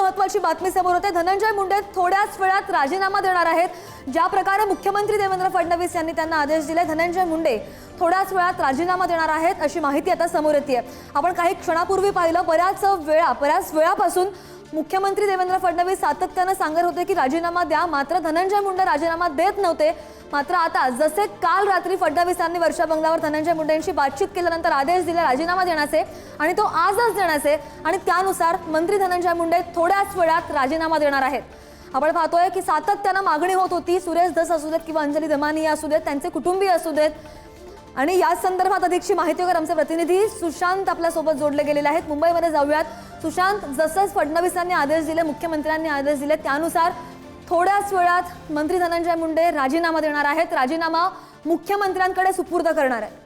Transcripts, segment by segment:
महत्त्वाची बातमी समोर होते। धनंजय मुंडे थोड्याच वेळात राजीनामा देणार आहेत। ज्या प्रकारे मुख्यमंत्री देवेंद्र फडणवीस यांनी त्यांना आदेश दिले, धनंजय मुंडे थोड्याच वेळात राजीनामा देणार आहेत अशी माहिती आता समोर येते। आपण काही क्षणापूर्वी पाहिलं, बऱ्याच वेळापासून मुख्यमंत्री देवेंद्र फडणवीस सातत्याने सांगत होते की राजीनामा द्या, मात्र धनंजय मुंडे राजीनामा देत नव्हते। मात्र आता जसे काल रात्री फडणवीसांनी वर्षा बंगल्यावर धनंजय मुंडेंशी बातचीत केल्यानंतर आदेश दिले राजीनामा देण्याचे, आणि तो आजच देण्याचे, आणि त्यानुसार मंत्री धनंजय मुंडे थोड्याच वेळात राजीनामा देणार आहेत। आपण पाहतोय की सातत्याने मागणी होत होती, सुरेश धस असू देत किंवा अंजली दमानिया असू देत, त्यांचे कुटुंबीय असू देत, आणि या संदर्भात अधिकची माहिती वगैरे आमचे प्रतिनिधी सुशांत आपल्या सोबत जोडले गेलेले आहेत। मुंबईमध्ये जाऊयात। सुशांत, जसंच फडणवीसांनी आदेश दिले, मुख्यमंत्र्यांनी आदेश दिले, त्यानुसार थोड्याच वेळात मंत्री धनंजय मुंडे राजीनामा देणार आहेत, राजीनामा मुख्यमंत्र्यांकडे सुपूर्द करणार आहेत।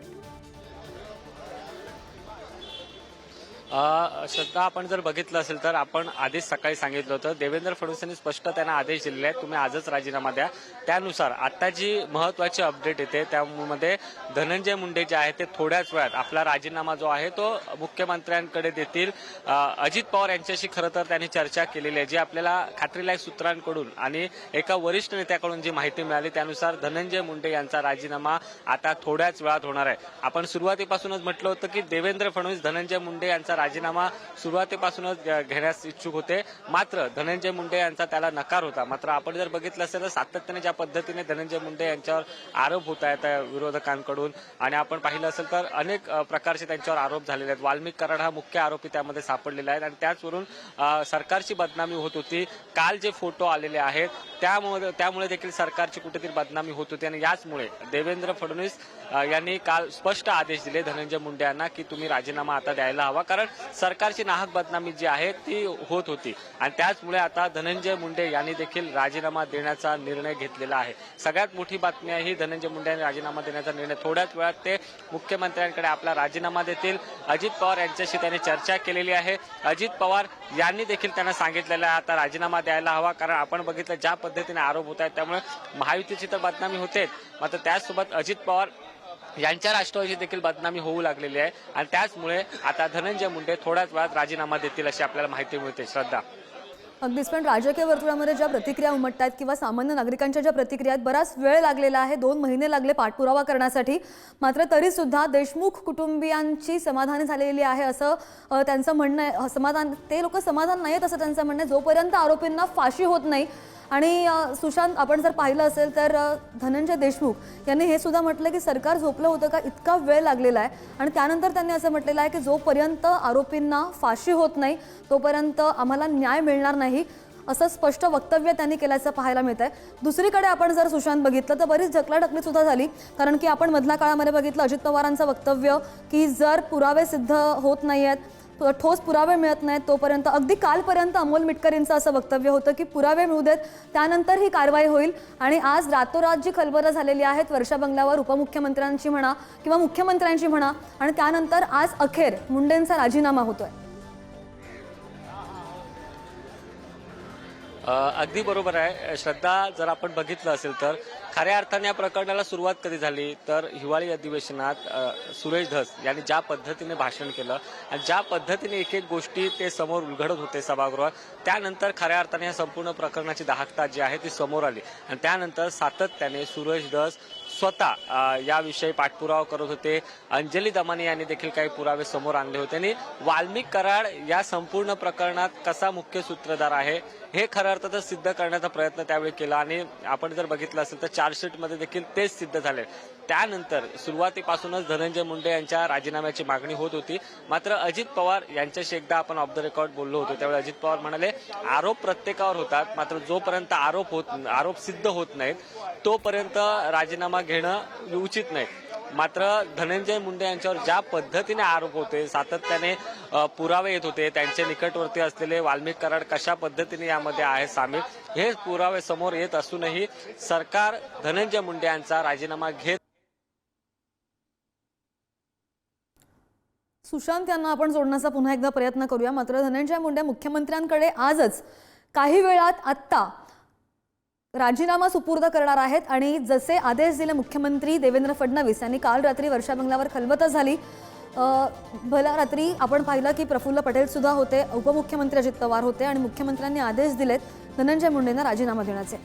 श्रद्धा, आपण जर बघितलं असेल तर आपण आधीच सकाळी सांगितलं होतं, देवेंद्र फडणवीसांनी स्पष्ट त्यांना आदेश दिलेले आहेत, तुम्ही आजच राजीनामा द्या। त्यानुसार आता जी महत्त्वाची अपडेट येते त्यामध्ये धनंजय मुंडे जे आहे ते थोड्याच वेळात आपला राजीनामा जो आहे तो मुख्यमंत्र्यांकडे देतील। अजित पवार यांच्याशी खरं तर त्यांनी चर्चा केलेली आहे, जी आपल्याला खात्रीलायक सूत्रांकडून आणि एका वरिष्ठ नेत्याकडून जी माहिती मिळाली त्यानुसार धनंजय मुंडे यांचा राजीनामा आता थोड्याच वेळात होणार आहे। आपण सुरुवातीपासूनच म्हटलं होतं की देवेंद्र फडणवीस धनंजय मुंडे यांचा राजीनामा सुरुवातीपासूनच घेण्यास इच्छुक होते, मात्र धनंजय मुंडे यांचा त्याला नकार होता। मात्र आपण जर बघितलं असेल तर सातत्याने ज्या पद्धतीने धनंजय मुंडे यांच्यावर आरोप होत आहेत विरोधकांकडून, आणि आपण पाहिलं असेल तर अनेक प्रकारचे त्यांच्यावर आरोप झालेले आहेत। वाल्मिक कराड हा मुख्य आरोपी त्यामध्ये सापडलेला आहे, आणि त्याचवरून सरकारची बदनामी होत होती। काल जे फोटो आलेले आहेत त्यामुळे देखील सरकारची कुठेतरी बदनामी होत होती, आणि याचमुळे देवेंद्र फडणवीस यांनी काल स्पष्ट आदेश दिले धनंजय मुंडे यांना की तुम्ही राजीनामा आता द्यायला हवा, कारण सरकारची नाहक बदनामी जी आहे ती होत होती, आणि त्याचमुळे आता धनंजय मुंडे यांनी देखील राजीनामा देण्याचा निर्णय घेतलेला आहे। सगळ्यात मोठी बातमी आहे ही, धनंजय मुंडे यांनी राजीनामा देण्याचा निर्णय, थोड्याच वेळात ते मुख्यमंत्र्यांकडे आपला राजीनामा देतील। अजित पवार यांच्याशी त्यांनी चर्चा केलेली आहे। अजित पवार यांनी देखील त्यांना सांगितलेलं आहे आता राजीनामा द्यायला हवा, कारण आपण बघितलं ज्या पद्धतीने आरोप होत आहेत त्यामुळे महायुतीची तर बदनामी होतेच, मात्र त्याचसोबत अजित पवार यांच्या राष्ट्रवादीची देखील बदनामी होऊ लागलेली आहे, आणि त्याचमुळे आता धनंजय मुंडे थोड्याच वेळात राजीनामा देतील अशी आपल्याला माहिती मिळते। श्रद्धा, अगदीच, पण राजकीय वर्तुळामध्ये ज्या प्रतिक्रिया उमटतात किंवा सामान्य नागरिकांच्या ज्या प्रतिक्रिया आहेत, बराच वेळ लागलेला आहे, 2 महिने लागले पाठपुरावा करण्यासाठी, मात्र तरी सुद्धा देशमुख कुटुंबियांची समाधानी झालेली आहे असं त्यांचं म्हणणं आहे। ते लोक समाधान नाही आहेत असं त्यांचं म्हणणं आहे, जोपर्यंत आरोपींना फाशी होत नाही। आणि सुशांत, आपण जर पाहिलं असेल तर धनंजय देशमुख यांनी हे सुद्धा म्हटलं की सरकार झोपलं होतं का, इतका वेळ लागलेला आहे, आणि त्यानंतर त्यांनी असं म्हटलेलं आहे की जोपर्यंत आरोपींना फाशी होत नाही तोपर्यंत आम्हाला न्याय मिळणार नाही, असं स्पष्ट वक्तव्य त्यांनी केल्याचं पाहायला मिळत आहे। दुसरीकडे आपण जर सुशांत बघितलं तर बरीच ढकलाढकली सुद्धा झाली, कारण की आपण मधल्या काळामध्ये बघितलं अजित पवारांचं वक्तव्य की जर पुरावे सिद्ध होत नाही आहेत, ठोस पुरावे मिळत नाहीत तोपर्यंत, अगदी कालपर्यंत अमोल मिटकरींचं असं वक्तव्य होतं की पुरावे मिळू देत त्यानंतर ही कारवाई होईल। आणि आज रातोरात जी खलबलं झालेली आहेत वर्षा बंगल्यावर उपमुख्यमंत्र्यांची म्हणा किंवा मुख्यमंत्र्यांची म्हणा, आणि त्यानंतर आज अखेर मुंडेंचा राजीनामा होतोय। अगदी बरोबर आहे श्रद्धा, जर आपण बघितलं असेल तर खऱ्या अर्थाने या प्रकरणाला सुरुवात कधी झाली तर हिवाळी अधिवेशनात सुरेश धस यांनी ज्या पद्धतीने भाषण केलं आणि ज्या पद्धतीने एक एक गोष्टी ते समोर उलगडत होते सभागृहात, त्यानंतर खऱ्या अर्थाने या संपूर्ण प्रकरणाची दाहकता जी आहे ती समोर आली, आणि त्यानंतर सातत्याने सुरेश धस स्वतः याविषयी पाठपुरावा करत होते। अंजली दमानी यांनी देखील काही पुरावे समोर आणले होते, आणि वाल्मिक कराड या संपूर्ण प्रकरणात कसा मुख्य सूत्रधार आहे हे खऱ्या अर्थातच सिद्ध करण्याचा प्रयत्न त्यावेळी केला, आणि आपण जर बघितलं असेल तर चार्जशीटमध्ये देखील तेच सिद्ध झाले। त्यानंतर सुरुवातीपासूनच धनंजय मुंडे यांच्या राजीनाम्याची मागणी होत होती, मात्र अजित पवार यांच्याशी एकदा आपण ऑफ द रेकॉर्ड बोललो होतो, त्यावेळी अजित पवार म्हणाले आरोप प्रत्येकावर होतात, मात्र जोपर्यंत आरोप सिद्ध होत नाहीत तोपर्यंत राजीनामा घेणं उचित नाही। मात्र धनंजय मुंडे यांच्यावर ज्या पद्धतीने आरोप होते, सातत्याने पुरावे येत होते, त्यांच्या निकटवर्ती असलेले वाल्मिक कराड कशा पद्धतीने यामध्ये आहे सामील, हे पुरावे समोर येत असूनही सरकार धनंजय मुंडे यांचा राजीनामा घेत। सुशांत यांना आपण जोडण्याचा पुन्हा एकदा प्रयत्न करूया, मात्र धनंजय मुंडे मुख्यमंत्र्यांकडे आजच काही वेळात आत्ता राजीनामा सुपूर्द करणार आहेत, आणि जसे आदेश दिले मुख्यमंत्री देवेंद्र फडणवीस यांनी काल रात्री वर्षा बंगल्यावर खलबतं झाली, भला रात्री आपण पाहिलं की प्रफुल्ल पटेल सुद्धा होते, उपमुख्यमंत्री अजित पवार होते आणि मुख्यमंत्र्यांनी आदेश दिलेत धनंजय मुंडेंना राजीनामा देण्याचे.